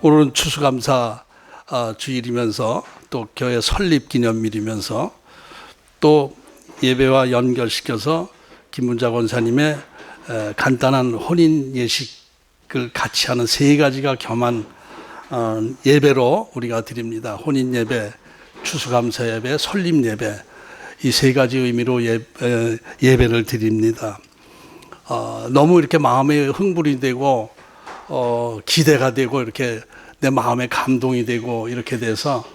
오늘은 추수감사 주일이면서 또 교회 설립 기념일이면서 또 예배와 연결시켜서 김문자 권사님의 간단한 혼인 예식을 같이 하는 세 가지가 겸한 예배로 우리가 드립니다. 혼인 예배, 추수감사 예배, 설립 예배, 이 세 가지 의미로 예배를 드립니다. 너무 이렇게 마음에 흥분이 되고 기대가 되고 이렇게 내 마음에 감동이 되고 이렇게 돼서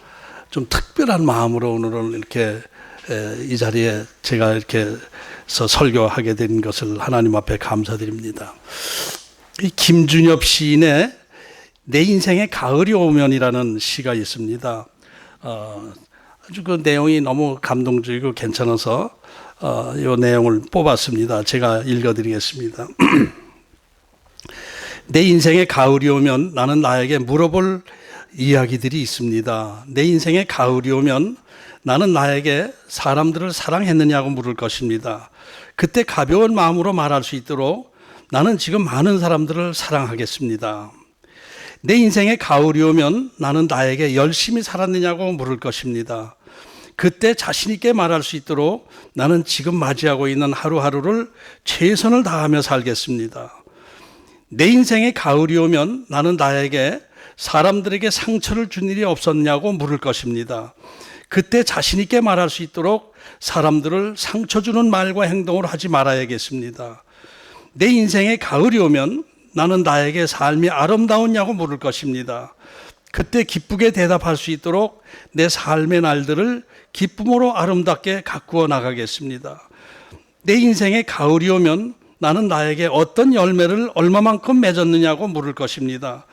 좀 특별한 마음으로 오늘은 이렇게 이 자리에 제가 이렇게 설교하게 된 것을 하나님 앞에 감사드립니다. 이 김준엽 시인의 내 인생의 가을이 오면이라는 시가 있습니다. 아주 그 내용이 너무 감동적이고 괜찮아서 이 내용을 뽑았습니다. 제가 읽어드리겠습니다. 내 인생의 가을이 오면 나는 나에게 물어볼 이야기들이 있습니다. 내 인생의 가을이 오면 나는 나에게 사람들을 사랑했느냐고 물을 것입니다. 그때 가벼운 마음으로 말할 수 있도록 나는 지금 많은 사람들을 사랑하겠습니다. 내 인생의 가을이 오면 나는 나에게 열심히 살았느냐고 물을 것입니다. 그때 자신 있게 말할 수 있도록 나는 지금 맞이하고 있는 하루하루를 최선을 다하며 살겠습니다. 내 인생의 가을이 오면 나는 나에게 사람들에게 상처를 준 일이 없었냐고 물을 것입니다. 그때 자신 있게 말할 수 있도록 사람들을 상처 주는 말과 행동을 하지 말아야겠습니다. 내 인생의 가을이 오면 나는 나에게 삶이 아름다웠냐고 물을 것입니다. 그때 기쁘게 대답할 수 있도록 내 삶의 날들을 기쁨으로 아름답게 가꾸어 나가겠습니다. 내 인생의 가을이 오면 나는 나에게 어떤 열매를 얼마만큼 맺었느냐고 물을 것입니다.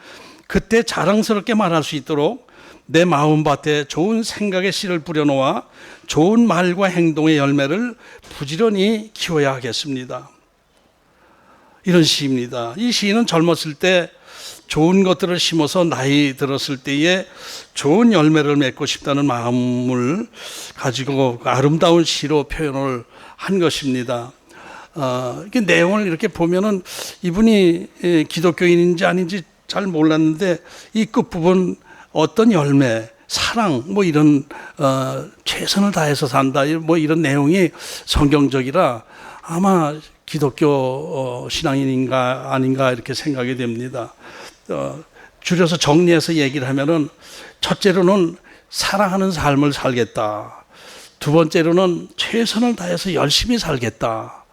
그때 자랑스럽게 말할 수 있도록 내 마음밭에 좋은 생각의 씨를 뿌려놓아 좋은 말과 행동의 열매를 부지런히 키워야 하겠습니다. 이런 시입니다. 이 시인은 젊었을 때 좋은 것들을 심어서 나이 들었을 때에 좋은 열매를 맺고 싶다는 마음을 가지고 아름다운 시로 표현을 한 것입니다. 이렇게 내용을 이렇게 보면은 이분이 기독교인인지 아닌지 잘 몰랐는데 이 끝부분 어떤 열매, 사랑 뭐 이런 최선을 다해서 산다 뭐 이런 내용이 성경적이라 아마 기독교 신앙인인가 아닌가 이렇게 생각이 됩니다. 줄여서 정리해서 얘기를 하면은 첫째로는 사랑하는 삶을 살겠다. 두 번째로는 최선을 다해서 열심히 살겠다.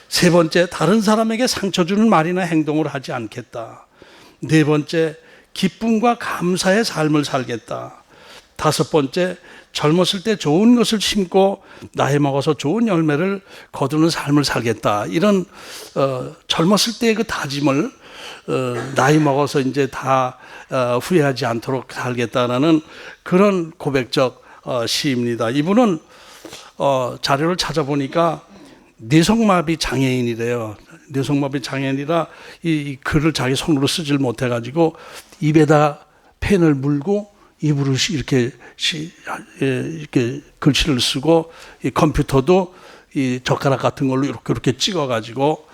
세 번째, 다른 사람에게 상처 주는 말이나 행동을 하지 않겠다. 네 번째, 기쁨과 감사의 삶을 살겠다. 다섯 번째, 젊었을 때 좋은 것을 심고 나이 먹어서 좋은 열매를 거두는 삶을 살겠다. 이런 젊었을 때의 그 다짐을 나이 먹어서 이제 다 후회하지 않도록 살겠다라는 그런 고백적 시입니다. 이분은 자료를 찾아보니까 뇌성마비 장애인이래요. 뇌성마비 장애인이라 이 글을 자기 손으로 쓰질 못해가지고 입에다 펜을 물고 입으로 이렇게 글씨를 쓰고 이 컴퓨터도 이 젓가락 같은 걸로 이렇게 찍어가지고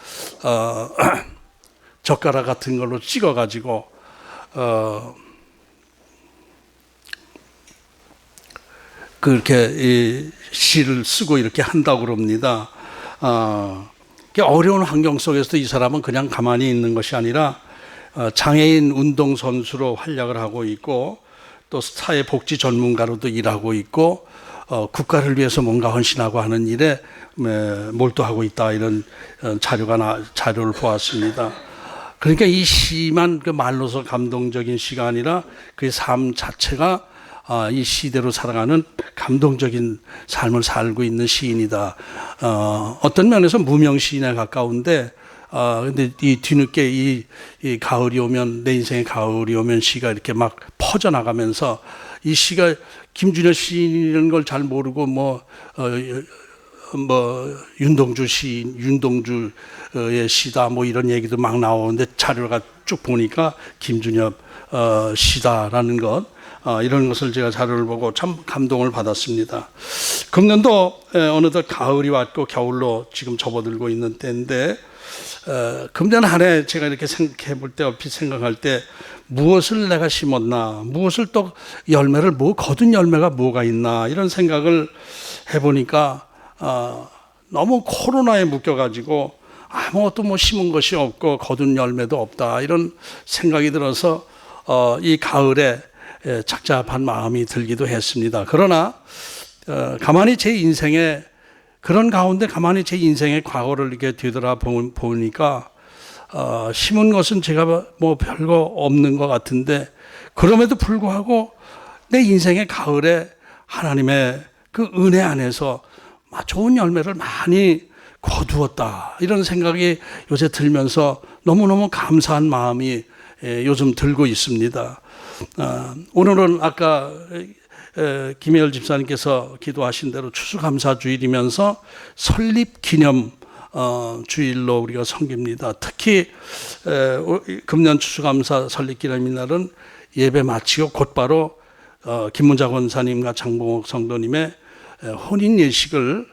젓가락 같은 걸로 찍어가지고 그렇게 이 시를 쓰고 이렇게 한다고 그럽니다. 어려운 환경 속에서도 이 사람은 그냥 가만히 있는 것이 아니라 장애인 운동선수로 활약을 하고 있고 또 사회복지 전문가로도 일하고 있고 국가를 위해서 뭔가 헌신하고 하는 일에 몰두하고 있다. 이런 자료를 보았습니다. 그러니까 이 시만 그 말로서 감동적인 시가 아니라 그 삶 자체가 이 시대로 살아가는 감동적인 삶을 살고 있는 시인이다. 어떤 면에서 무명 시인에 가까운데, 근데 이 뒤늦게 이 가을이 오면, 내 인생의 가을이 오면 시가 이렇게 막 퍼져나가면서 이 시가 김준엽 시인이라는 걸 잘 모르고 윤동주 시인, 윤동주의 시다 뭐 이런 얘기도 막 나오는데 자료가 쭉 보니까 김준엽 시다라는 것, 이런 것을 제가 자료를 보고 참 감동을 받았습니다. 금년도 어느덧 가을이 왔고 겨울로 지금 접어들고 있는 때인데 금년 한 해 제가 이렇게 생각해 볼 때, 얼핏 생각할 때 무엇을 내가 심었나, 무엇을 또 열매를, 거둔 열매가 뭐가 있나, 이런 생각을 해보니까 너무 코로나에 묶여가지고 아무것도 심은 것이 없고 거둔 열매도 없다, 이런 생각이 들어서 이 가을에 착잡한 마음이 들기도 했습니다. 그러나 가만히 제 인생에, 그런 가운데 가만히 제 인생의 과거를 이렇게 뒤돌아보니까 심은 것은 제가 별거 없는 것 같은데, 그럼에도 불구하고 내 인생의 가을에 하나님의 그 은혜 안에서 좋은 열매를 많이 거두었다, 이런 생각이 요새 들면서 너무너무 감사한 마음이 요즘 들고 있습니다. 오늘은 아까 김혜열 집사님께서 기도하신 대로 추수감사주일이면서 설립기념 주일로 우리가 섬깁니다. 특히 금년 추수감사 설립기념일 날은 예배 마치고 곧바로 김문자 권사님과 장봉옥 성도님의 혼인 예식을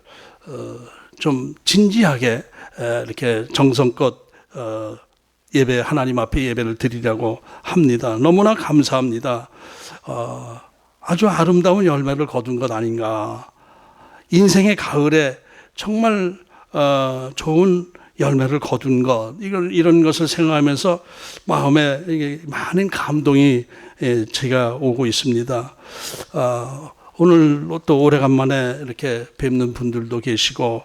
좀 진지하게 이렇게 정성껏 예배, 하나님 앞에 예배를 드리려고 합니다. 너무나 감사합니다. 아주 아름다운 열매를 거둔 것 아닌가. 인생의 가을에 정말 좋은 열매를 거둔 것, 이런 것을 생각하면서 마음에 많은 감동이 제가 오고 있습니다. 오늘 또 오래간만에 이렇게 뵙는 분들도 계시고,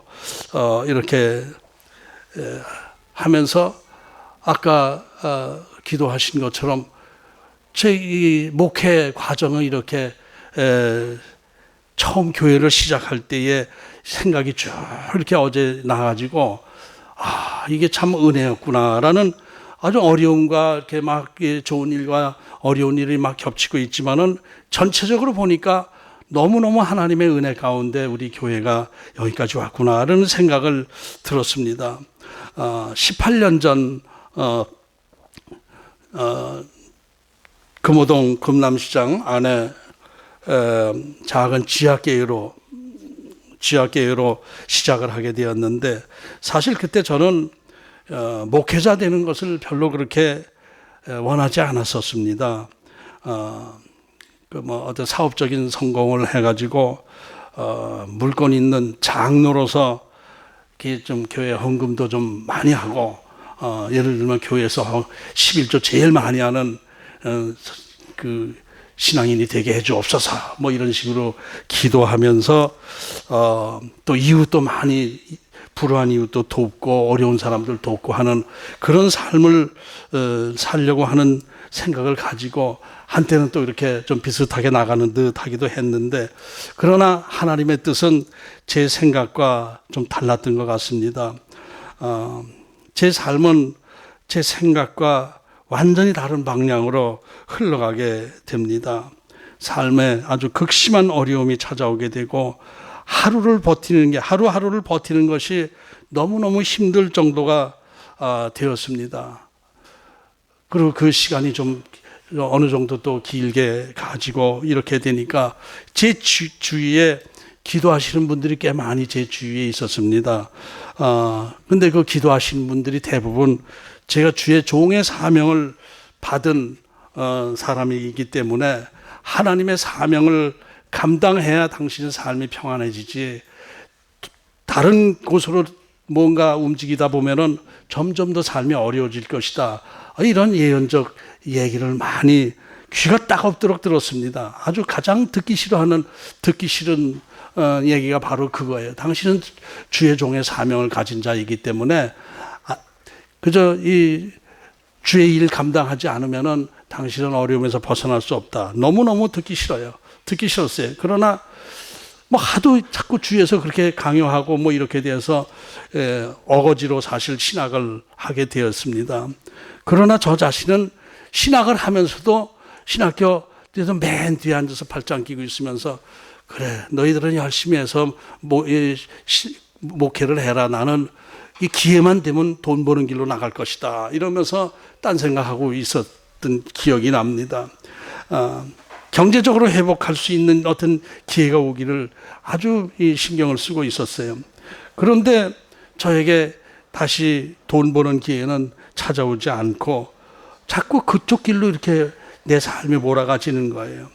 이렇게 하면서 아까 기도하신 것처럼 제 이 목회 과정을 이렇게 처음 교회를 시작할 때의 생각이 쭉 이렇게 어제 나가지고, 이게 참 은혜였구나라는, 아주 어려움과 이렇게 막 좋은 일과 어려운 일이 막 겹치고 있지만은 전체적으로 보니까 너무너무 하나님의 은혜 가운데 우리 교회가 여기까지 왔구나라는 생각을 들었습니다. 18년 전 금호동 금남시장 안에 작은 지하교회로 시작을 하게 되었는데, 사실 그때 저는 목회자 되는 것을 별로 그렇게 원하지 않았었습니다. 어떤 사업적인 성공을 해가지고 물건 있는 장로로서 좀 교회 헌금도 좀 많이 하고, 예를 들면 교회에서 11조 제일 많이 하는 그 신앙인이 되게 해주옵소서, 이런 식으로 기도하면서 또 이웃도 많이, 불우한 이웃도 돕고 어려운 사람들 돕고 하는 그런 삶을 살려고 하는 생각을 가지고 한때는 또 이렇게 좀 비슷하게 나가는 듯 하기도 했는데, 그러나 하나님의 뜻은 제 생각과 좀 달랐던 것 같습니다. 제 삶은 제 생각과 완전히 다른 방향으로 흘러가게 됩니다. 삶에 아주 극심한 어려움이 찾아오게 되고, 하루하루를 버티는 것이 너무너무 힘들 정도가 되었습니다. 그리고 그 시간이 좀 어느 정도 또 길게 가지고 이렇게 되니까 제 주위에 기도하시는 분들이 꽤 많이 제 주위에 있었습니다. 근데 그 기도하시는 분들이 대부분 제가 주의 종의 사명을 받은 사람이기 때문에, 하나님의 사명을 감당해야 당신의 삶이 평안해지지, 다른 곳으로 뭔가 움직이다 보면은 점점 더 삶이 어려워질 것이다, 이런 예언적 얘기를 많이 귀가 따갑도록 들었습니다. 아주 가장 듣기 싫은 얘기가 바로 그거예요. 당신은 주의 종의 사명을 가진 자이기 때문에 그저 이 주의 일 감당하지 않으면은 당신은 어려움에서 벗어날 수 없다. 너무너무 듣기 싫었어요. 그러나 하도 자꾸 주위에서 그렇게 강요하고 이렇게 돼서 어거지로 사실 신학을 하게 되었습니다. 그러나 저 자신은 신학을 하면서도 신학교에서 맨 뒤에 앉아서 팔짱 끼고 있으면서, 그래, 너희들은 열심히 해서 목회를 해라. 나는 이 기회만 되면 돈 버는 길로 나갈 것이다, 이러면서 딴 생각하고 있었던 기억이 납니다. 경제적으로 회복할 수 있는 어떤 기회가 오기를 아주 신경을 쓰고 있었어요. 그런데 저에게 다시 돈 버는 기회는 찾아오지 않고 자꾸 그쪽 길로 이렇게 내 삶이 몰아가지는 거예요.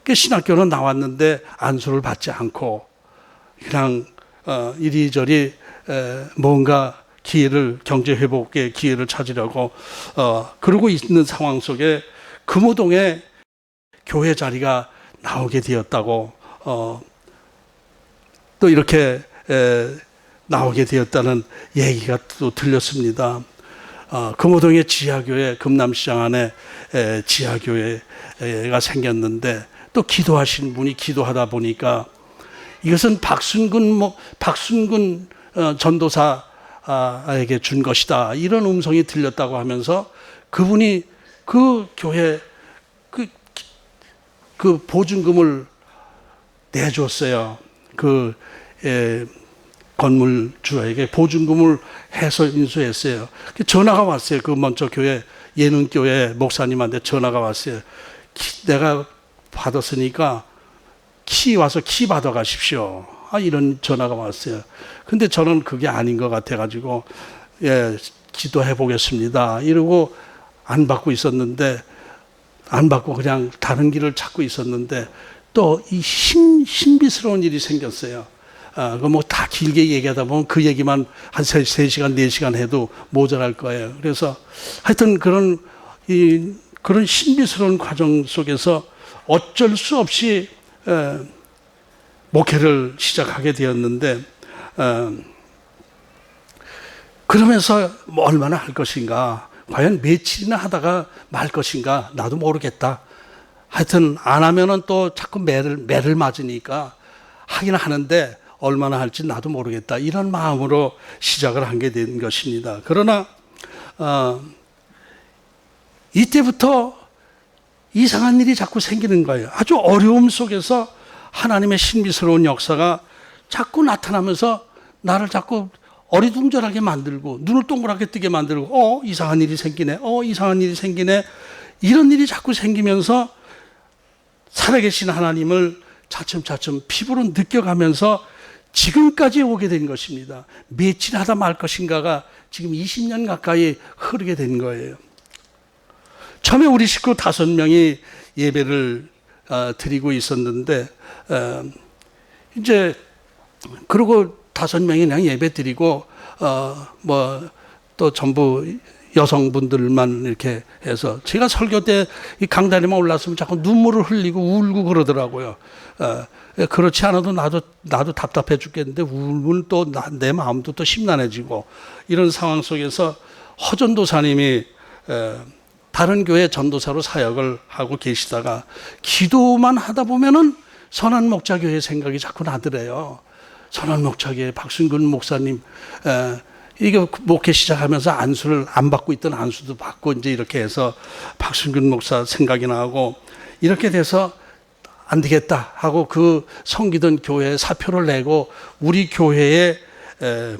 그 신학교는 나왔는데 안수를 받지 않고 그냥 이리저리 뭔가 기회를, 경제 회복의 기회를 찾으려고 그러고 있는 상황 속에 금호동에 교회 자리가 나오게 되었다고 또 이렇게 나오게 되었다는 얘기가 또 들렸습니다. 금호동의 지하교회, 금남시장 안에 지하교회가 생겼는데 또 기도하신 분이 기도하다 보니까 이것은 박순근 전도사에게 준 것이다, 이런 음성이 들렸다고 하면서 그분이 그 교회 그 보증금을 내줬어요. 그 건물주에게 보증금을 해서 인수했어요. 전화가 왔어요. 그 먼저 교회, 예능교회 목사님한테 전화가 왔어요. 내가 받았으니까 키 와서 키 받아가십시오. 이런 전화가 왔어요. 근데 저는 그게 아닌 것 같아가지고 기도해 보겠습니다 이러고 안 받고 있었는데, 안 받고 그냥 다른 길을 찾고 있었는데 또 이 신비스러운 일이 생겼어요. 뭐 다 길게 얘기하다 보면 그 얘기만 한 3시간, 4시간 해도 모자랄 거예요. 그래서 하여튼 그런 신비스러운 과정 속에서 어쩔 수 없이 목회를 시작하게 되었는데, 그러면서 뭐 얼마나 할 것인가, 과연 며칠이나 하다가 말 것인가, 나도 모르겠다. 하여튼 안 하면은 또 자꾸 매를 맞으니까 하긴 하는데 얼마나 할지 나도 모르겠다, 이런 마음으로 시작을 하게 된 것입니다. 그러나 이때부터 이상한 일이 자꾸 생기는 거예요. 아주 어려움 속에서 하나님의 신비스러운 역사가 자꾸 나타나면서 나를 자꾸 어리둥절하게 만들고 눈을 동그랗게 뜨게 만들고 이상한 일이 생기네, 이상한 일이 생기네, 이런 일이 자꾸 생기면서 살아계신 하나님을 차츰차츰 피부로 느껴가면서 지금까지 오게 된 것입니다. 며칠 하다 말 것인가가 지금 20년 가까이 흐르게 된 거예요. 처음에 우리 식구 5명이 예배를 드리고 있었는데, 이제 그러고 5명이 그냥 예배 드리고 뭐 또 전부 여성분들만 이렇게 해서, 제가 설교 때 이 강다리만 올랐으면 자꾸 눈물을 흘리고 울고 그러더라고요. 그렇지 않아도 나도 답답해 죽겠는데 울면 또 내 마음도 또 심란해지고, 이런 상황 속에서 허전도사님이 다른 교회 전도사로 사역을 하고 계시다가 기도만 하다 보면은 선한목자교회 생각이 자꾸 나더래요. 선한목자교회 박순근 목사님, 이게 목회 시작하면서 안수를 안 받고 있던 안수도 받고 이제 이렇게 해서 박순근 목사 생각이 나고, 이렇게 돼서 안 되겠다 하고 그 섬기던 교회에 사표를 내고 우리 교회에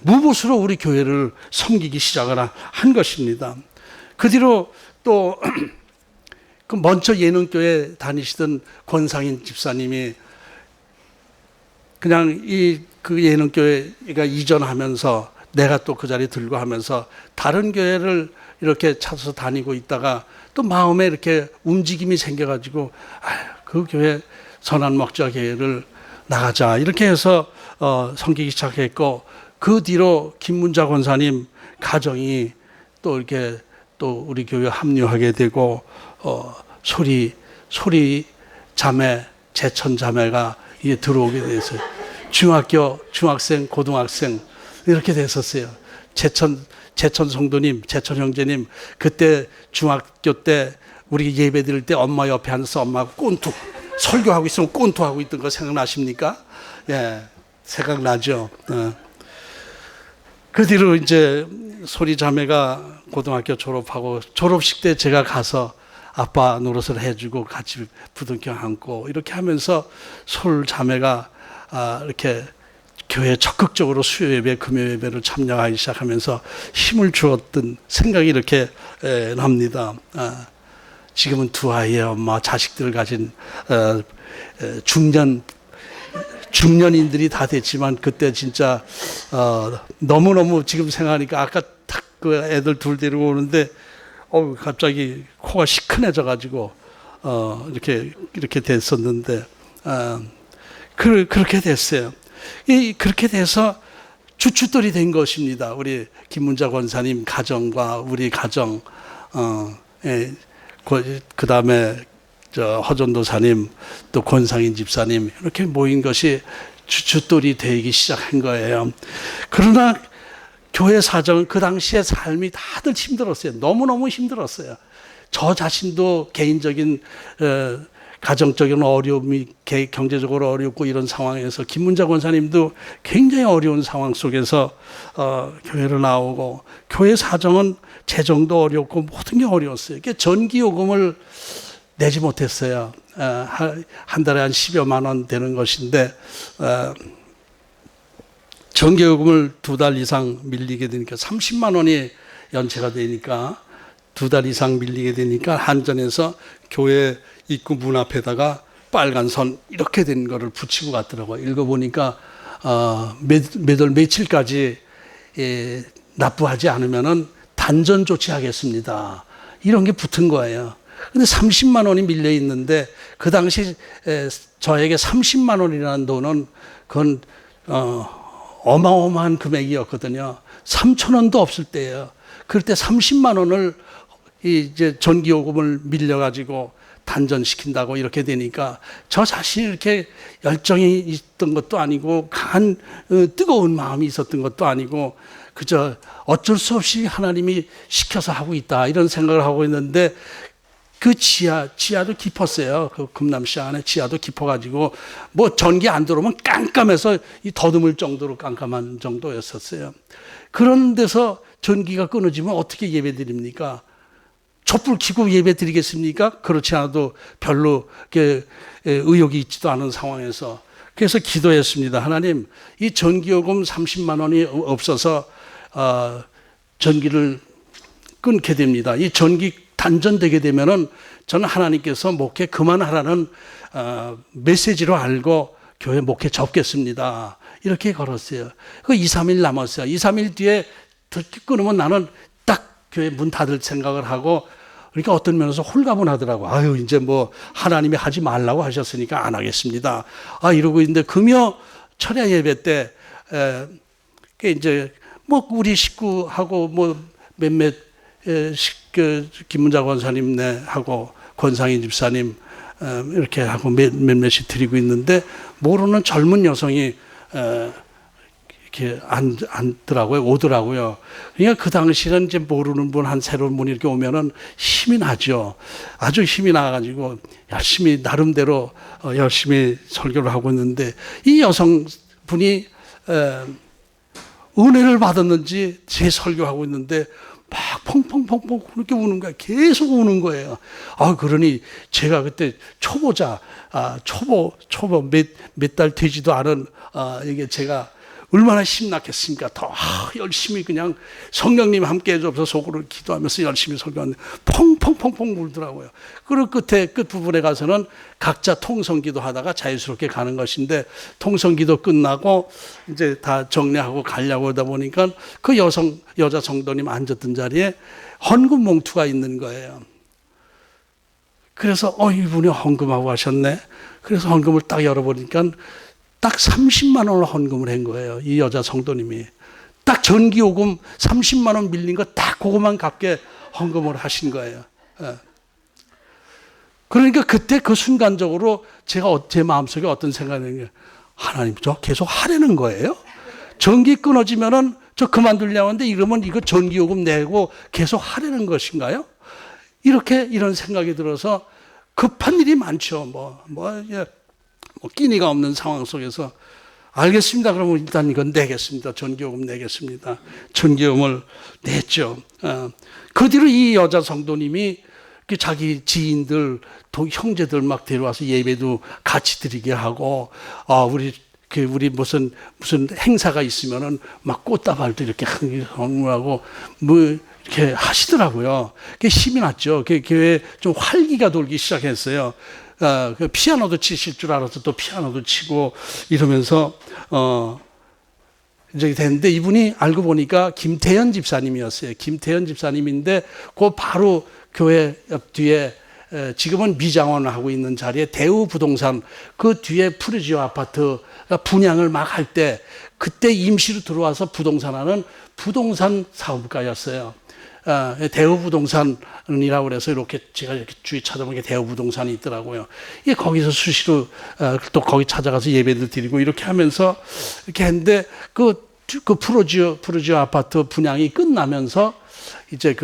무보수로 우리 교회를 섬기기 시작을 한 것입니다. 그 뒤로 또 그 먼저 예능교회 다니시던 권상인 집사님이 그냥 그 예능교회가 이전하면서 내가 또 그 자리에 들고 하면서 다른 교회를 이렇게 찾아서 다니고 있다가 또 마음에 이렇게 움직임이 생겨가지고 그 교회 선한목자교회를 나가자, 이렇게 해서 섬기기 시작했고, 그 뒤로 김문자 권사님 가정이 또 이렇게 또 우리 교회에 합류하게 되고, 소리 자매, 제천 자매가 이제 들어오게 됐어요. 중학생, 고등학생 이렇게 됐었어요. 제천 성도님, 제천 형제님, 그때 중학교 때 우리 예배 드릴 때 엄마 옆에 앉아서 엄마가 꼰투 설교하고 있으면 꼰투하고 있던 거 생각나십니까? 예, 생각나죠. 그 뒤로 이제 소리 자매가 고등학교 졸업하고, 졸업식 때 제가 가서 아빠 노릇을 해주고 같이 부둥켜 안고 이렇게 하면서 솔 자매가 이렇게 교회에 적극적으로 수요 예배, 금요 예배를 참여하기 시작하면서 힘을 주었던 생각이 이렇게 납니다. 지금은 2 아이의 엄마, 자식들을 가진 중년인들이 다 됐지만 그때 진짜 너무너무 지금 생각하니까 아까 딱 그 애들 둘 데리고 오는데 갑자기 코가 시큰해져 가지고 이렇게 됐었는데 그렇게 됐어요. 그렇게 돼서 주춧돌이 된 것입니다. 우리 김문자 권사님 가정과 우리 가정, 그 다음에 허전도사님 또 권상인 집사님 이렇게 모인 것이 주춧돌이 되기 시작한 거예요. 그러나 교회 사정, 그 당시에 삶이 다들 힘들었어요. 너무너무 힘들었어요. 저 자신도 개인적인 가정적인 어려움이 경제적으로 어렵고 이런 상황에서 김문자 권사님도 굉장히 어려운 상황 속에서 교회를 나오고 교회 사정은 재정도 어렵고 모든 게 어려웠어요. 전기요금을 내지 못했어요. 한 달에 한 10여만 원 되는 것인데 전기요금을 2달 이상 밀리게 되니까 30만 원이 연체가 되니까 2달 이상 밀리게 되니까 한전에서 교회 입구 문 앞에다가 빨간 선 이렇게 된 거를 붙이고 갔더라고요. 읽어보니까 몇 월 며칠까지 납부하지 않으면은 단전 조치하겠습니다. 이런 게 붙은 거예요. 근데 30만 원이 밀려 있는데 그 당시 저에게 30만 원이라는 돈은 그건 어마어마한 금액이었거든요. 3천 원도 없을 때예요. 그럴 때 30만 원을 이제 전기요금을 밀려가지고 단전시킨다고 이렇게 되니까 저 자신이 이렇게 열정이 있던 것도 아니고 강한 뜨거운 마음이 있었던 것도 아니고 그저 어쩔 수 없이 하나님이 시켜서 하고 있다 이런 생각을 하고 있는데 그 지하도 깊었어요. 그 금남시장 안에 지하도 깊어가지고 뭐 전기 안 들어오면 깜깜해서 이 더듬을 정도로 깜깜한 정도였었어요. 그런 데서 전기가 끊어지면 어떻게 예배 드립니까? 촛불 켜고 예배 드리겠습니까? 그렇지 않아도 별로 의욕이 있지도 않은 상황에서 그래서 기도했습니다. 하나님, 이 전기요금 30만 원이 없어서 전기를 끊게 됩니다. 이 전기 단전되게 되면은 저는 하나님께서 목회 그만하라는 메시지로 알고 교회 목회 접겠습니다. 이렇게 걸었어요. 그 2, 3일 남았어요. 2, 3일 뒤에 끊으면 나는 딱 교회 문 닫을 생각을 하고 그러니까 어떤 면에서 홀가분하더라고. 아유, 이제 뭐 하나님이 하지 말라고 하셨으니까 안 하겠습니다. 이러고 있는데 금요 철야 예배 때 이제 뭐 우리 식구하고 뭐 몇몇 김문자 권사님 하고 권상인 집사님 이렇게 하고 몇몇이 드리고 있는데 모르는 젊은 여성이 이렇게 앉더라고요. 오더라고요. 그러니까 그 당시는 이제 모르는 분, 한 새로운 분이 이렇게 오면은 힘이 나죠. 아주 힘이 나가지고 열심히, 나름대로 열심히 설교를 하고 있는데 이 여성분이 은혜를 받았는지 제 설교하고 있는데 막 펑펑펑펑 그렇게 우는 거야. 계속 우는 거예요. 그러니 제가 그때 초보자, 초보 몇 달 되지도 않은 이게 제가 얼마나 심났겠습니까? 더 열심히 그냥 성령님 함께 해줘서 속으로 기도하면서 열심히 설교하는데 펑펑펑펑 울더라고요. 그리고 끝 부분에 가서는 각자 통성기도 하다가 자유스럽게 가는 것인데 통성기도 끝나고 이제 다 정리하고 가려고 하다 보니까 그 여자 성도님 앉았던 자리에 헌금 봉투가 있는 거예요. 그래서 이분이 헌금하고 가셨네. 그래서 헌금을 딱 열어보니까 딱 30만 원을 헌금을 한 거예요. 이 여자 성도님이. 딱 전기요금 30만 원 밀린 거 딱 그것만 갚게 헌금을 하신 거예요. 그러니까 그때 그 순간적으로 제가 제 마음속에 어떤 생각이 드는 게 하나님 저 계속 하라는 거예요? 전기 끊어지면은 저 그만두려고 하는데 이러면 이거 전기요금 내고 계속 하라는 것인가요? 이런 생각이 들어서 급한 일이 많죠. 끼니가 없는 상황 속에서 알겠습니다. 그러면 일단 이건 내겠습니다. 전기요금 내겠습니다. 전기요금을 냈죠. 그 뒤로 이 여자 성도님이 자기 지인들, 형제들 막 데려와서 예배도 같이 드리게 하고, 우리 무슨 행사가 있으면은 막 꽃다발도 이렇게 하고, 이렇게 하시더라고요. 그게 힘이 났죠. 교회에 좀 활기가 돌기 시작했어요. 그 피아노도 치실 줄 알아서 또 피아노도 치고 이러면서 이제 됐는데, 이분이 알고 보니까 김태현 집사님이었어요. 김태현 집사님인데 그 바로 교회 옆 뒤에 지금은 미장원을 하고 있는 자리에 대우부동산 그 뒤에 푸르지오 아파트가 분양을 막 할 때 그때 임시로 들어와서 부동산하는 부동산 사업가였어요. 대우부동산이라고 그래서 이렇게 제가 이렇게 주위 찾아보니까 대우부동산이 있더라고요. 이게 거기서 수시로 또 거기 찾아가서 예배를 드리고 이렇게 하면서 이렇게 했는데 그 푸르지오 아파트 분양이 끝나면서 이제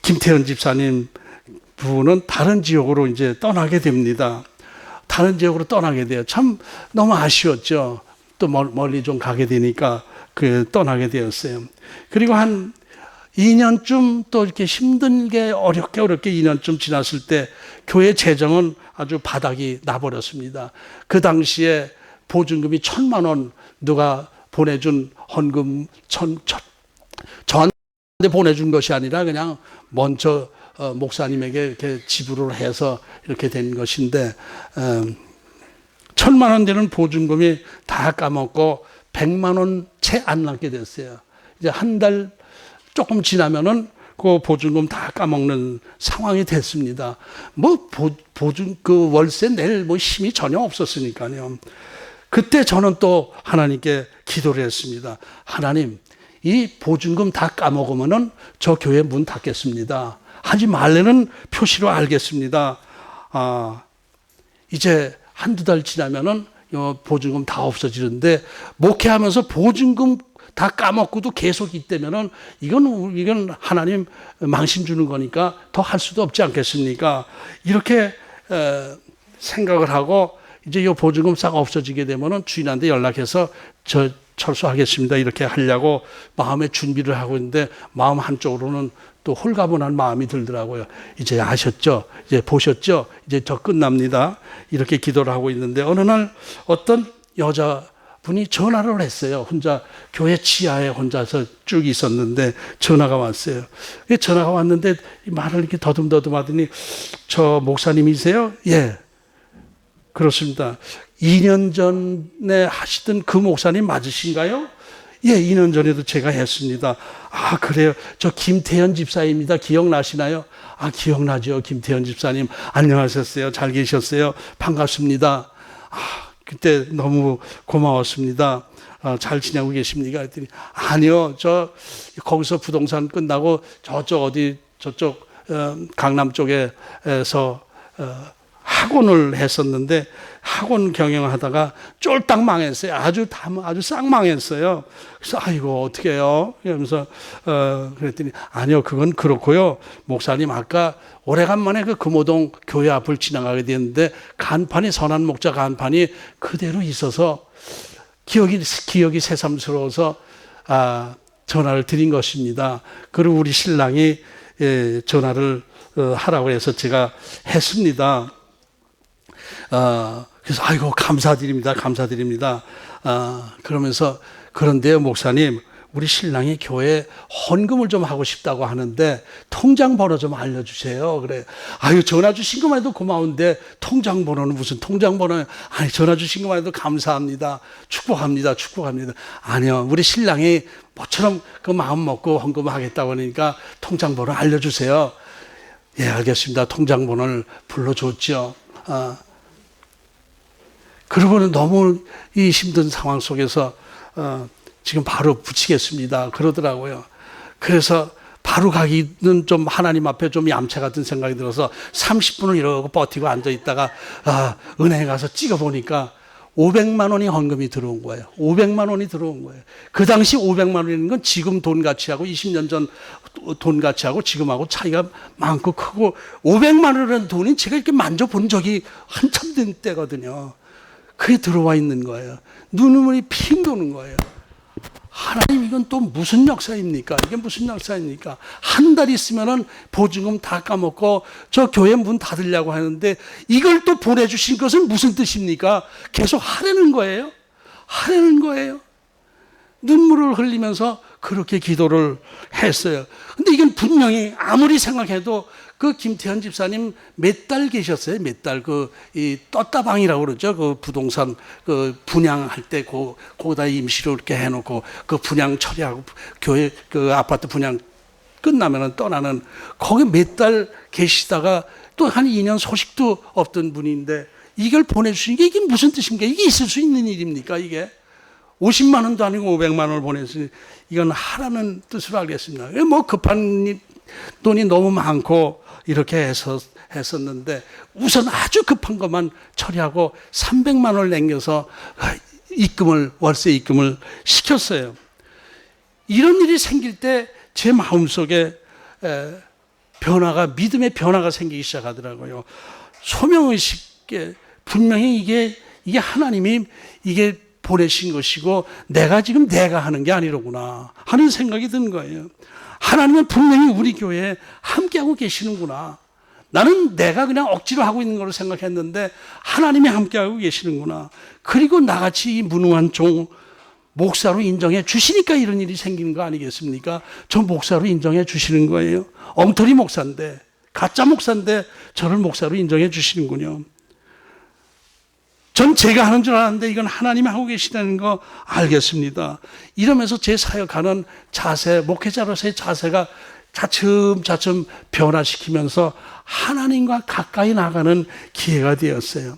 김태현 집사님 부부는 다른 지역으로 이제 떠나게 됩니다. 다른 지역으로 떠나게 돼요. 참 너무 아쉬웠죠. 또 멀리 좀 가게 되니까 떠나게 되었어요. 그리고 한 2년쯤 또 이렇게 힘들게 어렵게 2년쯤 지났을 때 교회 재정은 아주 바닥이 나버렸습니다. 그 당시에 보증금이 1,000만 원 누가 보내준 헌금 저한테 보내준 것이 아니라 그냥 먼저 목사님에게 이렇게 지불을 해서 이렇게 된 것인데 1,000만 원 되는 보증금이 다 까먹고 100만 원 채 안 남게 됐어요. 이제 한 달 조금 지나면은 그 보증금 다 까먹는 상황이 됐습니다. 월세 낼 힘이 전혀 없었으니까요. 그때 저는 또 하나님께 기도를 했습니다. 하나님, 이 보증금 다 까먹으면은 저 교회 문 닫겠습니다. 하지 말라는 표시로 알겠습니다. 이제 한두 달 지나면은 보증금 다 없어지는데 목회하면서 보증금 다 까먹고도 계속 있다면은 이건 하나님 망신 주는 거니까 더 할 수도 없지 않겠습니까? 이렇게 생각을 하고 이제 이 보증금 싹 없어지게 되면은 주인한테 연락해서 저 철수하겠습니다. 이렇게 하려고 마음의 준비를 하고 있는데 마음 한쪽으로는 또 홀가분한 마음이 들더라고요. 이제 아셨죠? 이제 보셨죠? 이제 저 끝납니다. 이렇게 기도를 하고 있는데 어느 날 어떤 여자분이 전화를 했어요. 혼자 교회 지하에 혼자서 쭉 있었는데 전화가 왔어요. 전화가 왔는데 말을 이렇게 더듬더듬 하더니 저 목사님이세요? 예. 그렇습니다. 2년 전에 하시던 그 목사님 맞으신가요? 예, 2년 전에도 제가 했습니다. 아, 그래요? 저 김태현 집사입니다. 기억나시나요? 아, 기억나죠. 김태현 집사님. 안녕하셨어요? 잘 계셨어요? 반갑습니다. 아, 그때 너무 고마웠습니다. 잘 지내고 계십니까? 했더니, 아니요. 거기서 부동산 끝나고 저쪽, 강남 쪽에서, 학원을 했었는데 학원 경영하다가 쫄딱 망했어요. 아주 싹 망했어요. 그래서 아이고 어떻게 해요? 이러면서 그랬더니 아니요, 그건 그렇고요. 목사님 아까 오래간만에 그 금호동 교회 앞을 지나가게 됐는데 간판이 선한 목자 간판이 그대로 있어서 기억이 새삼스러워서 전화를 드린 것입니다. 그리고 우리 신랑이 전화를 하라고 해서 제가 했습니다. 그래서 아이고 감사드립니다. 그러면서 그런데요 목사님, 우리 신랑이 교회에 헌금을 좀 하고 싶다고 하는데 통장 번호 좀 알려주세요. 그래. 아유, 전화 주신 것만 해도 고마운데 통장 번호는 무슨 통장 번호예요? 아니, 전화 주신 것만 해도 감사합니다. 축복합니다. 아니요, 우리 신랑이 뭐처럼 그 마음 먹고 헌금을 하겠다고 하니까 통장 번호 알려주세요. 예, 알겠습니다. 통장 번호를 불러줬죠. 그러고는 너무 이 힘든 상황 속에서 지금 바로 붙이겠습니다. 그러더라고요. 그래서 바로 가기는 좀 하나님 앞에 좀 얌체 같은 생각이 들어서 30분을 이러고 버티고 앉아 있다가 은행에 가서 찍어보니까 500만 원이 헌금이 들어온 거예요. 500만 원이 들어온 거예요. 그 당시 500만 원이라는 건 지금 돈 가치하고 20년 전 돈 가치하고 지금하고 차이가 많고 크고 500만 원이라는 돈이 제가 이렇게 만져본 적이 한참 된 때거든요. 그게 들어와 있는 거예요. 눈물이 핑 도는 거예요. 하나님, 이건 또 무슨 역사입니까? 이게 무슨 역사입니까? 한 달 있으면은 보증금 다 까먹고 저 교회 문 닫으려고 하는데 이걸 또 보내주신 것은 무슨 뜻입니까? 계속 하라는 거예요. 눈물을 흘리면서 그렇게 기도를 했어요. 근데 이건 분명히 아무리 생각해도 그 김태현 집사님 몇 달 계셨어요. 몇 달 이 떴다방이라고 그러죠. 그 부동산 그 분양할 때 거기다 임시로 이렇게 해놓고 그 분양 처리하고 교회 그 아파트 분양 끝나면은 떠나는 거기 몇 달 계시다가 또 한 2년 소식도 없던 분인데 이걸 보내주신 게 이게 무슨 뜻입니까? 이게 있을 수 있는 일입니까? 이게 50만 원도 아니고 500만 원을 보냈으니 이건 하라는 뜻으로 알겠습니다. 뭐 급한 돈이 너무 많고 이렇게 했었는데 우선 아주 급한 것만 처리하고 300만 원을 남겨서 월세 입금을 시켰어요. 이런 일이 생길 때 제 마음속에 믿음의 변화가 생기기 시작하더라고요. 소명의식에 분명히 이게 하나님이 이게 보내신 것이고 내가 하는 게 아니로구나 하는 생각이 든 거예요. 하나님은 분명히 우리 교회에 함께하고 계시는구나. 나는 내가 그냥 억지로 하고 있는 걸로 생각했는데 하나님이 함께하고 계시는구나. 그리고 나같이 이 무능한 종 목사로 인정해 주시니까 이런 일이 생기는 거 아니겠습니까? 저 목사로 인정해 주시는 거예요. 엉터리 목사인데, 가짜 목사인데 저를 목사로 인정해 주시는군요. 전 제가 하는 줄 알았는데 이건 하나님이 하고 계시다는 거 알겠습니다. 이러면서 제 사역하는 자세, 목회자로서의 자세가 차츰차츰 변화시키면서 하나님과 가까이 나가는 기회가 되었어요.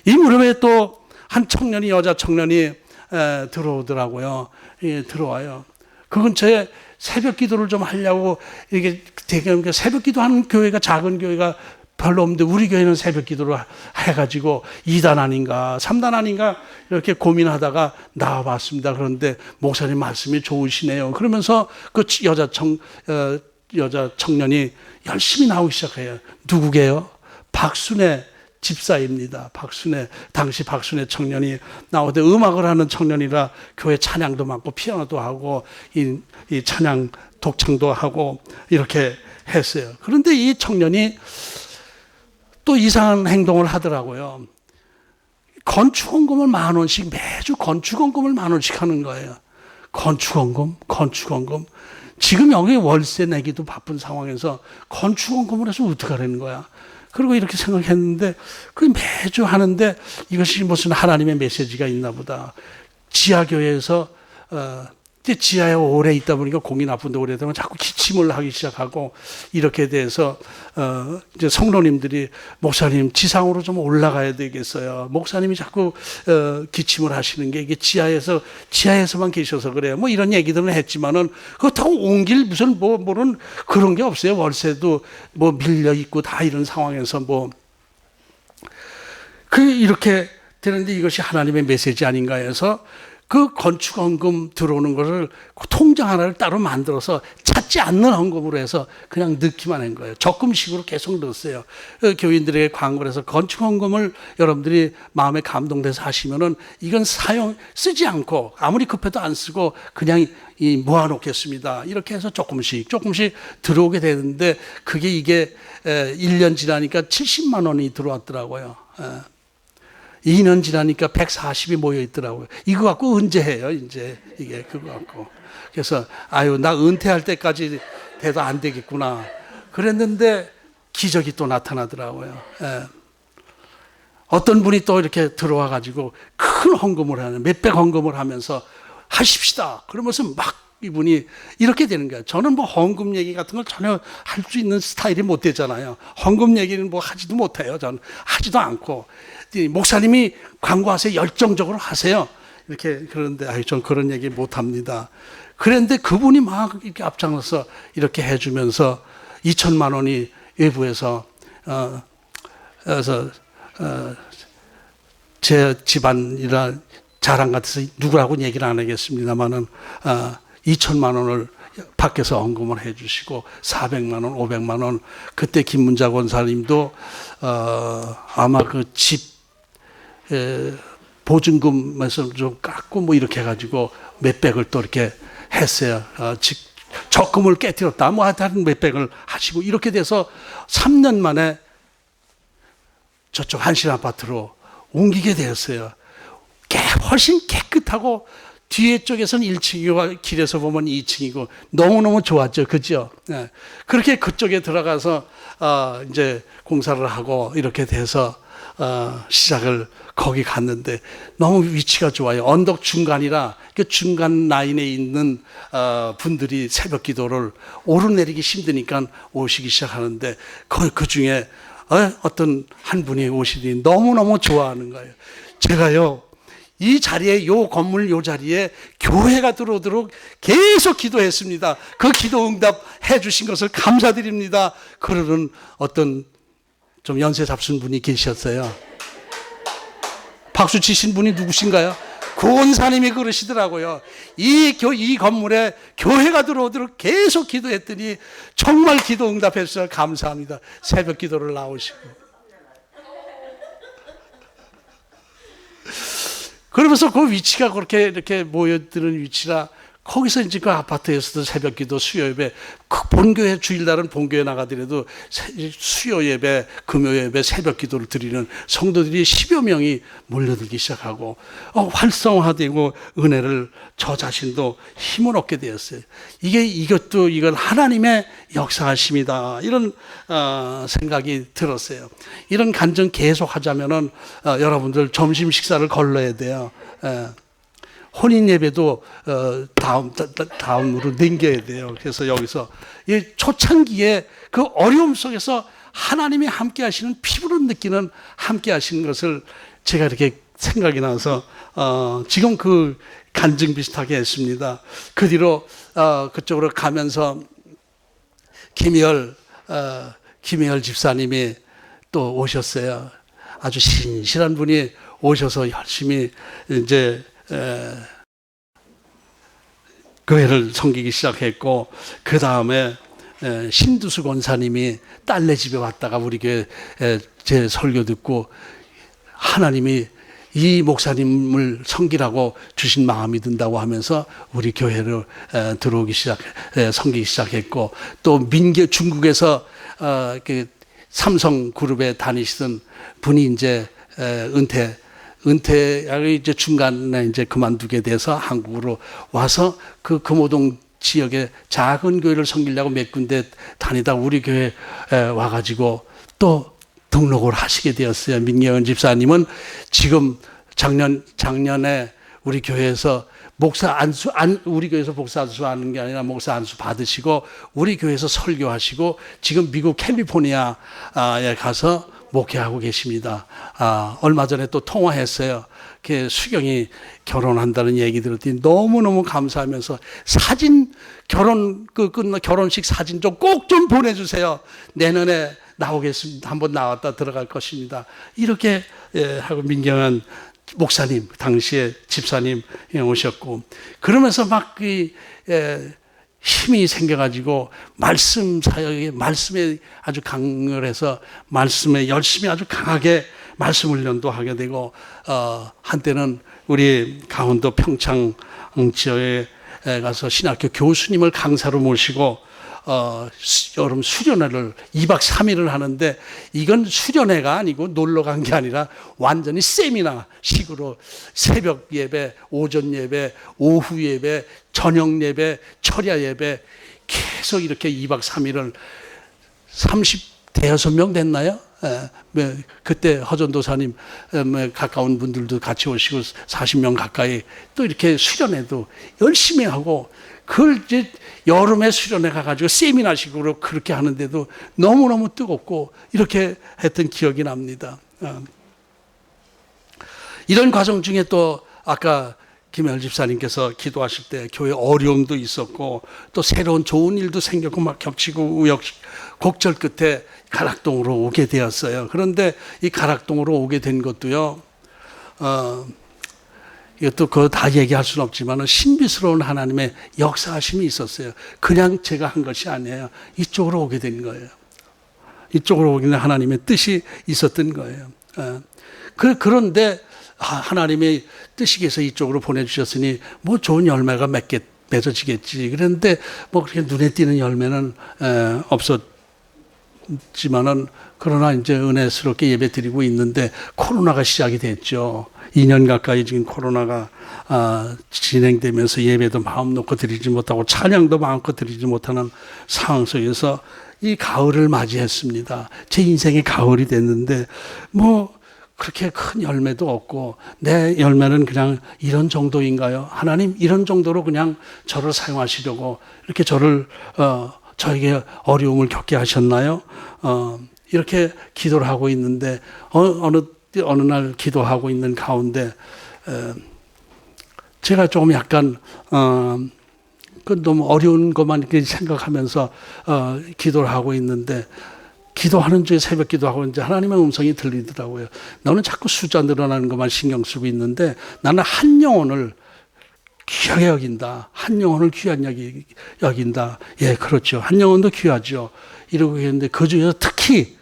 이 무렵에 또 한 청년이, 여자 청년이 들어오더라고요. 예, 들어와요. 그 근처에 새벽 기도를 좀 하려고 이게 되게 새벽 기도하는 교회가 작은 교회가 별로 없는데 우리 교회는 새벽 기도를 해가지고 2단 아닌가 3단 아닌가 이렇게 고민하다가 나와봤습니다. 그런데 목사님 말씀이 좋으시네요. 그러면서 그 여자 청년이 열심히 나오기 시작해요. 누구게요? 박순애 집사입니다. 당시 박순애 청년이 나오는데 음악을 하는 청년이라 교회 찬양도 많고 피아노도 하고 이 찬양 독창도 하고 이렇게 했어요. 그런데 이 청년이 또 이상한 행동을 하더라고요. 건축원금을 10,000원씩 매주 건축원금을 10,000원씩 하는 거예요. 건축원금. 지금 여기 월세 내기도 바쁜 상황에서 건축원금을 해서 어떡하라는 거야. 그리고 이렇게 생각했는데 그 매주 하는데 이것이 무슨 하나님의 메시지가 있나 보다. 지하교회에서 이제 지하에 오래 있다 보니까 공이 나쁜데 오래 되면 자꾸 기침을 하기 시작하고 이렇게 돼서 이제 성도님들이 목사님 지상으로 좀 올라가야 되겠어요. 목사님이 자꾸 기침을 하시는 게 이게 지하에서만 계셔서 그래요. 뭐 이런 얘기들은 했지만은 그렇다고 옮길 무슨 뭐는 그런 게 없어요. 월세도 뭐 밀려 있고 다 이런 상황에서 이렇게 되는데 이것이 하나님의 메시지 아닌가 해서 그 건축원금 들어오는 것을 통장 하나를 따로 만들어서 찾지 않는 헌금으로 해서 그냥 넣기만 한 거예요. 적금식으로 계속 넣었어요. 교인들에게 광고를 해서 건축원금을 여러분들이 마음에 감동돼서 하시면은 이건 쓰지 않고 아무리 급해도 안 쓰고 그냥 모아놓겠습니다. 이렇게 해서 조금씩 들어오게 되는데 이게 1년 지나니까 70만 원이 들어왔더라고요. 2년 지나니까 140이 모여 있더라고요. 이거 갖고 언제 해요? 이제 이게 그거 갖고. 그래서 나 은퇴할 때까지 돼도 안 되겠구나. 그랬는데 기적이 또 나타나더라고요. 예. 어떤 분이 또 이렇게 들어와 가지고 큰 헌금을 하는 몇백 헌금을 하면서 하십시다. 그러면서 막 이분이 이렇게 되는 거예요. 저는 뭐 헌금 얘기 같은 걸 전혀 할 수 있는 스타일이 못 되잖아요. 헌금 얘기는 뭐 하지도 못해요. 저는 하지도 않고. 목사님이 광고하세요. 열정적으로 하세요. 이렇게 그러는데 전 그런 얘기 못 합니다. 그런데 그분이 막 이렇게 앞장서서 이렇게 해주면서 2천만 원이 외부에서 제 집안이라 자랑 같아서 누구라고 얘기를 안 하겠습니다만은 2천만 원을 밖에서 헌금을 해주시고 400만 원, 500만 원. 그때 김문자 권사님도 아마 그 집 보증금에서 좀 깎고 뭐 이렇게 해가지고 몇백을 또 이렇게 했어요. 적금을 깨뜨렸다. 뭐 하여튼 몇백을 하시고 이렇게 돼서 3년 만에 저쪽 한신 아파트로 옮기게 되었어요. 훨씬 깨끗하고 뒤에 쪽에서는 1층이고 길에서 보면 2층이고 너무너무 좋았죠. 그죠? 예. 그렇게 그쪽에 들어가서 이제 공사를 하고 이렇게 돼서 시작을 거기 갔는데 너무 위치가 좋아요. 언덕 중간이라 그 중간 라인에 있는 분들이 새벽 기도를 오르내리기 힘드니까 오시기 시작하는데 그 중에 어떤 한 분이 오시더니 너무너무 좋아하는 거예요. 제가요, 이 자리에, 요 건물 요 자리에 교회가 들어오도록 계속 기도했습니다. 그 기도 응답해 주신 것을 감사드립니다. 그러는 어떤 좀 연세 잡순 분이 계셨어요. 박수 치신 분이 누구신가요? 권사님이 그러시더라고요. 이 건물에 교회가 들어오도록 계속 기도했더니 정말 기도 응답해 주셔서 감사합니다. 새벽 기도를 나오시고. 그러면서 그 위치가 그렇게 이렇게 모여드는 위치라 거기서 이제 그 아파트에서도 새벽 기도, 수요 예배, 그 본교회 주일날은 본교회 나가더라도 수요 예배, 금요 예배, 새벽 기도를 드리는 성도들이 10여 명이 몰려들기 시작하고 활성화되고 은혜를 저 자신도 힘을 얻게 되었어요. 이건 하나님의 역사하심이다. 이런 생각이 들었어요. 이런 간증 계속 하자면은 여러분들 점심 식사를 걸러야 돼요. 혼인 예배도 다음으로 넘겨야 돼요. 그래서 여기서 이 초창기에 그 어려움 속에서 하나님이 함께 하시는, 피부로 느끼는 함께 하시는 것을 제가 이렇게 생각이 나서 지금 그 간증 비슷하게 했습니다. 그 뒤로 그쪽으로 가면서 김희열 집사님이 또 오셨어요. 아주 신실한 분이 오셔서 열심히 이제 교회를 섬기기 시작했고, 그 다음에 신두수 권사님이 딸네 집에 왔다가 우리 교회 제 설교 듣고 하나님이 이 목사님을 섬기라고 주신 마음이 든다고 하면서 우리 교회를 섬기기 시작했고, 또 중국에서 그 삼성그룹에 다니시던 분이 이제 은퇴하고 이제 중간에 이제 그만두게 돼서 한국으로 와서 그 금호동 지역에 작은 교회를 섬기려고 몇 군데 다니다 우리 교회에 와가지고 또 등록을 하시게 되었어요. 민경은 집사님은 지금 작년에 우리 교회에서 우리 교회에서 목사 안수하는 게 아니라 목사 안수 받으시고 우리 교회에서 설교하시고 지금 미국 캘리포니아에 가서 목회하고 계십니다. 얼마 전에 또 통화했어요. 수경이 결혼한다는 얘기 들었더니 너무너무 감사하면서 결혼식 사진 좀 꼭 좀 보내주세요. 내년에 나오겠습니다. 한번 나왔다 들어갈 것입니다. 이렇게 하고 민경한 목사님, 당시에 집사님 오셨고, 그러면서 막 힘이 생겨가지고 말씀 사역에, 말씀에 아주 강렬해서 말씀에 열심히 아주 강하게 말씀 훈련도 하게 되고, 한때는 우리 강원도 평창 지역에 가서 신학교 교수님을 강사로 모시고 여름 수련회를 2박 3일을 하는데, 이건 수련회가 아니고 놀러 간 게 아니라 완전히 세미나 식으로 새벽 예배, 오전 예배, 오후 예배, 저녁 예배, 철야 예배 계속 이렇게 2박 3일을 30대여섯 됐나요? 그때 허전도사님 가까운 분들도 같이 오시고 40명 가까이 또 이렇게 수련회도 열심히 하고, 그걸 이제 여름에 수련회 가가지고 세미나식으로 그렇게 하는데도 너무너무 뜨겁고 이렇게 했던 기억이 납니다. 이런 과정 중에 또 아까 김혜열 집사님께서 기도하실 때 교회 어려움도 있었고 또 새로운 좋은 일도 생겼고 막 겹치고 곡절 끝에 가락동으로 오게 되었어요. 그런데 이 가락동으로 오게 된 것도요, 이것도 그거 다 얘기할 수는 없지만 신비스러운 하나님의 역사하심이 있었어요. 그냥 제가 한 것이 아니에요. 이쪽으로 오게 된 거예요. 이쪽으로 오기는 하나님의 뜻이 있었던 거예요. 그런데 하나님의 뜻이께서 이쪽으로 보내주셨으니 뭐 좋은 열매가 맺어지겠지. 그런데 뭐 그렇게 눈에 띄는 열매는 없지만은 그러나 이제 은혜스럽게 예배 드리고 있는데 코로나가 시작이 됐죠. 2년 가까이 지금 코로나가 진행되면서 예배도 마음 놓고 드리지 못하고 찬양도 마음껏 드리지 못하는 상황 속에서 이 가을을 맞이했습니다. 제 인생의 가을이 됐는데 뭐 그렇게 큰 열매도 없고 내 열매는 그냥 이런 정도인가요? 하나님 이런 정도로 그냥 저를 사용하시려고 이렇게 저에게 어려움을 겪게 하셨나요? 이렇게 기도를 하고 있는데 어느 날 기도하고 있는 가운데 제가 조금 약간 그 너무 어려운 것만 이렇게 생각하면서 기도를 하고 있는데 기도하는 중에 새벽 기도하고 이제 하나님의 음성이 들리더라고요. 너는 자꾸 숫자 늘어나는 것만 신경 쓰고 있는데 나는 한 영혼을 귀하게 여긴다. 한 영혼을 귀한 여긴다. 예, 그렇죠. 한 영혼도 귀하죠. 이러고 있는데 그 중에서 특히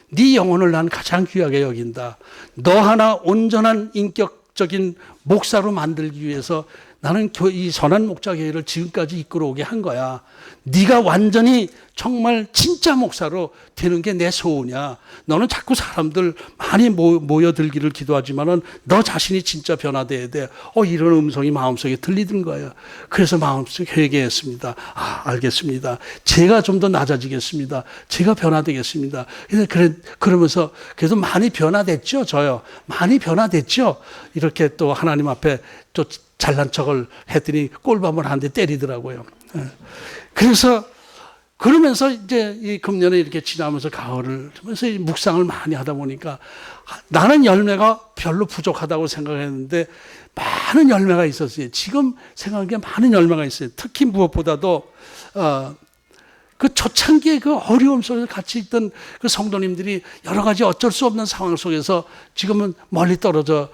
네 영혼을 난 가장 귀하게 여긴다. 너 하나 온전한 인격적인 목사로 만들기 위해서 나는 이 선한 목자교회를 지금까지 이끌어오게 한 거야. 네가 완전히 정말 진짜 목사로 되는 게 내 소원이야. 너는 자꾸 사람들 많이 모여들기를 기도하지만은 너 자신이 진짜 변화돼야 돼. 이런 음성이 마음속에 들리던 거예요. 그래서 마음속에 회개했습니다. 알겠습니다. 제가 좀 더 낮아지겠습니다. 제가 변화되겠습니다. 그러면서 그래도 많이 변화됐죠, 저요. 많이 변화됐죠. 이렇게 또 하나님 앞에 또 잘난 척을 했더니 꼴밤을 한 대 때리더라고요. 그래서 그러면서 이제 이 금년에 이렇게 지나면서 가을을 하면서 묵상을 많이 하다 보니까 나는 열매가 별로 부족하다고 생각했는데 많은 열매가 있었어요. 지금 생각한 게 많은 열매가 있어요. 특히 무엇보다도 그 초창기에 그 어려움 속에서 같이 있던 그 성도님들이 여러 가지 어쩔 수 없는 상황 속에서 지금은 멀리 떨어져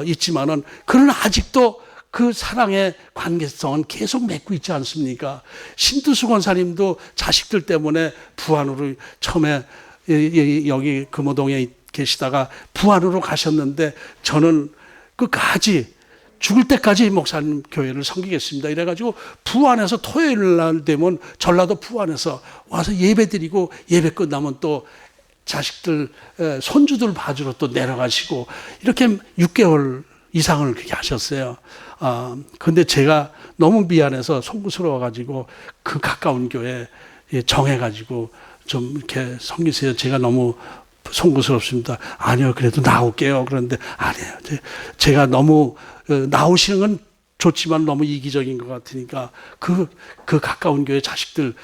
있지만은 그러나 아직도 그 사랑의 관계성은 계속 맺고 있지 않습니까? 신두수 권사님도 자식들 때문에 부안으로 처음에 여기 금호동에 계시다가 부안으로 가셨는데 저는 끝까지 죽을 때까지 목사님 교회를 섬기겠습니다. 이래가지고 부안에서 토요일 날 되면 전라도 부안에서 와서 예배 드리고 예배 끝나면 또 자식들 손주들 봐주러 또 내려가시고 이렇게 6개월 이상을 그렇게 하셨어요. 근데 제가 너무 미안해서 송구스러워가지고 그 가까운 교회에 정해가지고 좀 이렇게 섬기세요. 제가 너무 송구스럽습니다. 아니요, 그래도 나올게요. 그런데 아니에요. 제가 너무 나오시는 건 좋지만 너무 이기적인 것 같으니까 그 가까운 교회 자식들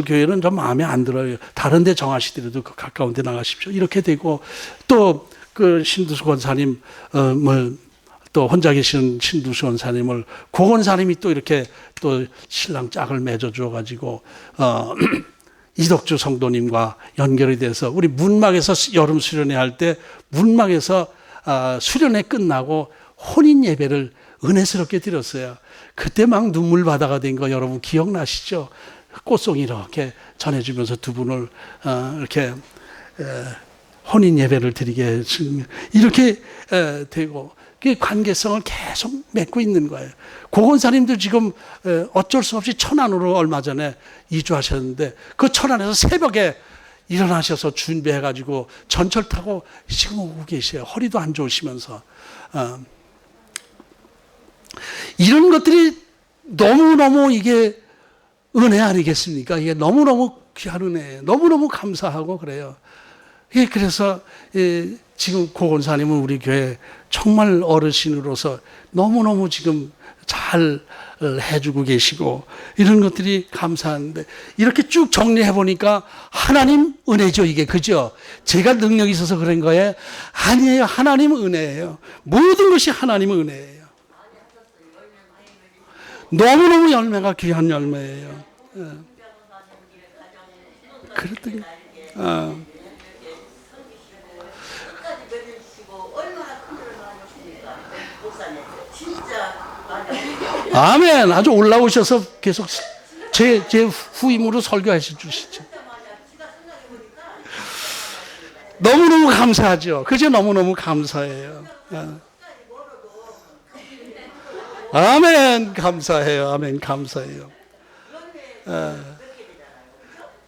교회는 좀 마음에 안 들어요. 다른 데 정하시더라도 그 가까운 데 나가십시오. 이렇게 되고 또 그 신두수 권사님 또 혼자 계시는 신두수 권사님을 고 권사님이 또 이렇게 또 신랑 짝을 맺어 주어 가지고 이덕주 성도님과 연결이 돼서 우리 문막에서 여름 수련회 할 때 문막에서 수련회 끝나고 혼인 예배를 은혜스럽게 드렸어요. 그때 막 눈물 바다가 된 거 여러분 기억나시죠? 꽃송이 이렇게 전해주면서 두 분을 이렇게 혼인 예배를 드리게 이렇게 되고 그 관계성을 계속 맺고 있는 거예요. 고건사님도 지금 어쩔 수 없이 천안으로 얼마 전에 이주하셨는데 그 천안에서 새벽에 일어나셔서 준비해가지고 전철 타고 지금 오고 계세요. 허리도 안 좋으시면서 이런 것들이 너무너무 이게 은혜 아니겠습니까? 이게 너무너무 귀한 은혜예요. 너무너무 감사하고 그래요. 그래서 지금 고 권사님은 우리 교회 정말 어르신으로서 너무너무 지금 잘 해주고 계시고 이런 것들이 감사한데 이렇게 쭉 정리해 보니까 하나님 은혜죠. 이게 그죠? 제가 능력이 있어서 그런 거예요? 아니에요. 하나님 은혜예요. 모든 것이 하나님 은혜예요. 너무너무 열매가 귀한 열매예요. 그랬더니 아멘. 아주 올라오셔서 계속 제 후임으로 설교해 주시죠. 너무너무 감사하죠. 그죠? 너무너무 감사해요. 아멘. 감사해요. 아멘. 감사해요.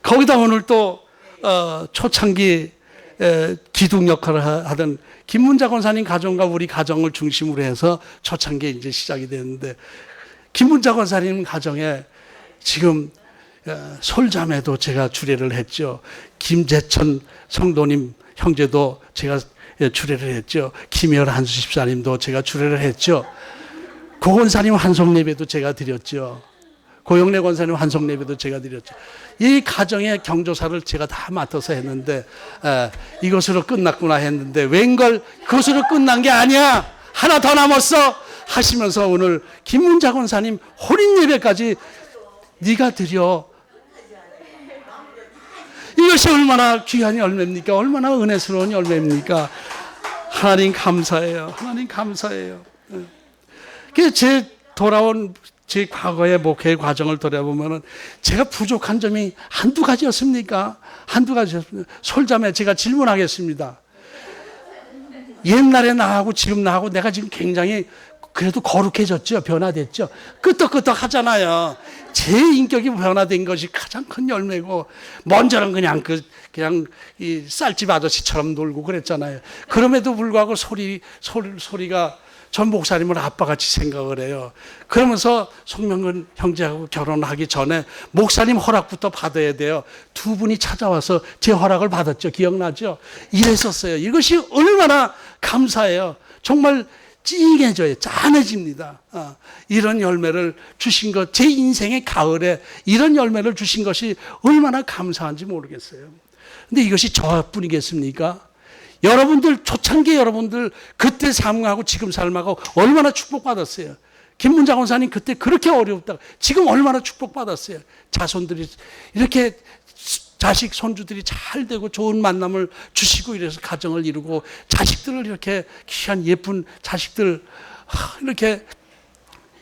거기다 오늘 또 초창기 기둥 역할을 하던 김문자 권사님 가정과 우리 가정을 중심으로 해서 초창기에 이제 시작이 됐는데, 김문자 권사님 가정에 지금 솔자매도 제가 주례를 했죠. 김재천 성도님 형제도 제가 주례를 했죠. 김열 한수 집사님도 제가 주례를 했죠. 고권사님 환송예배도 제가 드렸죠. 고영래 권사님 환송예배도 제가 드렸죠. 이 가정의 경조사를 제가 다 맡아서 했는데, 이것으로 끝났구나 했는데, 웬걸 그것으로 끝난 게 아니야, 하나 더 남았어 하시면서 오늘 김문자 권사님 혼인예배까지 네가 드려. 이것이 얼마나 귀한 열매입니까? 얼마나 은혜스러운 열매입니까? 하나님 감사해요. 하나님 감사해요. 그래서 돌아온 제 과거의 목회 과정을 돌아보면은 제가 부족한 점이 한두 가지였습니까? 한두 가지였습니다. 솔자매, 제가 질문하겠습니다. 옛날에 나하고 지금 나하고 내가 지금 굉장히 그래도 거룩해졌죠? 변화됐죠? 끄떡끄떡 하잖아요. 제 인격이 변화된 것이 가장 큰 열매고, 먼저는 그냥 이 쌀집 아저씨처럼 놀고 그랬잖아요. 그럼에도 불구하고 소리가 전 목사님을 아빠같이 생각을 해요. 그러면서 송명근 형제하고 결혼하기 전에 목사님 허락부터 받아야 돼요. 두 분이 찾아와서 제 허락을 받았죠. 기억나죠? 이랬었어요. 이것이 얼마나 감사해요. 정말 찡해져요. 짠해집니다. 이런 열매를 주신 것, 제 인생의 가을에 이런 열매를 주신 것이 얼마나 감사한지 모르겠어요. 근데 이것이 저뿐이겠습니까? 여러분들, 초창기 여러분들 그때 삶하고 지금 삶하고 얼마나 축복받았어요. 김문자 권사님 그때 그렇게 어렵다가 지금 얼마나 축복받았어요. 자손들이 이렇게, 자식 손주들이 잘 되고 좋은 만남을 주시고 이래서 가정을 이루고, 자식들을 이렇게 귀한 예쁜 자식들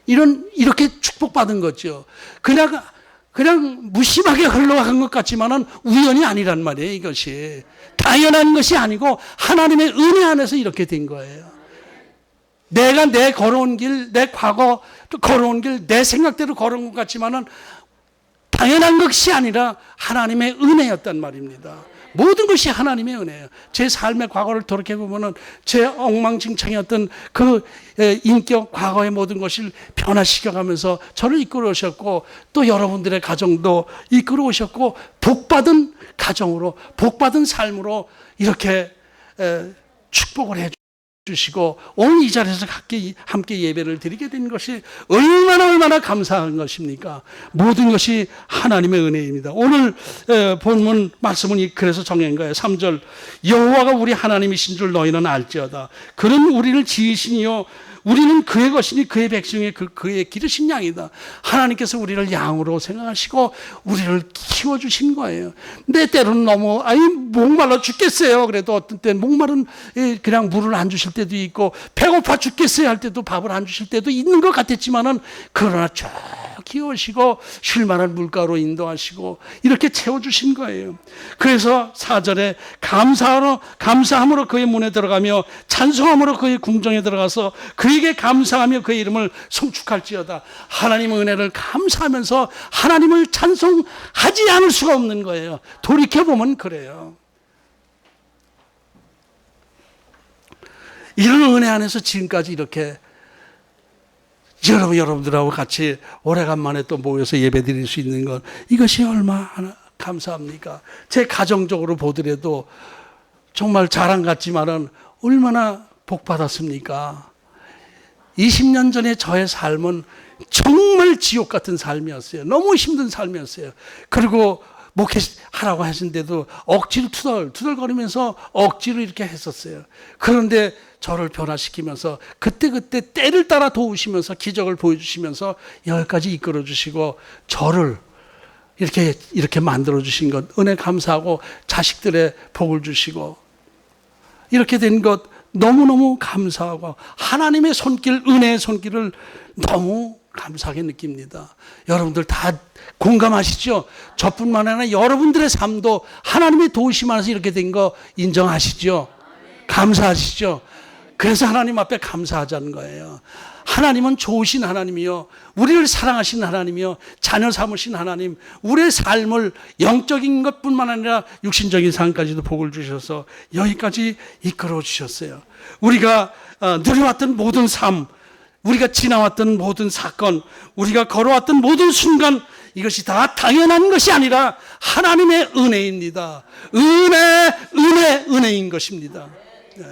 이렇게 축복받은 거죠. 그냥 무심하게 흘러간 것 같지만은 우연이 아니란 말이에요. 이것이 당연한 것이 아니고 하나님의 은혜 안에서 이렇게 된 거예요. 내가 내 걸어온 길, 내 과거 걸어온 길, 내 생각대로 걸어온 것 같지만은 당연한 것이 아니라 하나님의 은혜였단 말입니다. 모든 것이 하나님의 은혜예요. 제 삶의 과거를 돌이켜보면 제 엉망진창이었던 그 인격, 과거의 모든 것을 변화시켜가면서 저를 이끌어 오셨고, 또 여러분들의 가정도 이끌어 오셨고, 복받은 가정으로, 복받은 삶으로 이렇게 축복을 해주시고, 오늘 이 자리에서 함께 예배를 드리게 된 것이 얼마나 감사한 것입니까? 모든 것이 하나님의 은혜입니다. 오늘 본문 말씀은 그래서 정한 거예요. 3절, 여호와가 우리 하나님이신 줄 너희는 알지어다. 그는 우리를 지으시니요 우리는 그의 것이니 그의 백성이 그의 기르신 양이다. 하나님께서 우리를 양으로 생각하시고 우리를 키워주신 거예요. 근데 때로는 너무 목말라 죽겠어요. 그래도 어떤 때는 목마른 그냥 물을 안 주실 때도 있고, 배고파 죽겠어요 할 때도 밥을 안 주실 때도 있는 것 같았지만은, 그러나 쭉 키우시고 쉴만한 물가로 인도하시고 이렇게 채워주신 거예요. 그래서 4절에 감사함으로 그의 문에 들어가며 찬송함으로 그의 궁정에 들어가서 그에게 감사하며 그의 이름을 송축할지어다. 하나님의 은혜를 감사하면서 하나님을 찬송하지 않을 수가 없는 거예요. 돌이켜보면 그래요. 이런 은혜 안에서 지금까지 이렇게 여러분들하고 같이 오래간만에 또 모여서 예배 드릴 수 있는 것, 이것이 얼마나 감사합니까? 제 가정적으로 보더라도 정말 자랑 같지만은 얼마나 복 받았습니까? 20년 전에 저의 삶은 정말 지옥 같은 삶이었어요. 너무 힘든 삶이었어요. 그리고 목회하라고 하신데도 억지로 투덜거리면서 억지로 이렇게 했었어요. 그런데 저를 변화시키면서 그때 때를 따라 도우시면서 기적을 보여주시면서 여기까지 이끌어 주시고 저를 이렇게 만들어 주신 것 은혜 감사하고, 자식들의 복을 주시고 이렇게 된 것 너무너무 감사하고, 하나님의 손길, 은혜의 손길을 너무 감사하게 느낍니다. 여러분들 다 공감하시죠? 저뿐만 아니라 여러분들의 삶도 하나님의 도우심 안에서 이렇게 된 거 인정하시죠? 감사하시죠? 그래서 하나님 앞에 감사하자는 거예요. 하나님은 좋으신 하나님이요, 우리를 사랑하신 하나님이요, 자녀 삼으신 하나님, 우리의 삶을 영적인 것뿐만 아니라 육신적인 삶까지도 복을 주셔서 여기까지 이끌어 주셨어요. 우리가 누려왔던 모든 삶, 우리가 지나왔던 모든 사건, 우리가 걸어왔던 모든 순간, 이것이 다 당연한 것이 아니라 하나님의 은혜입니다. 은혜인 것입니다. 네.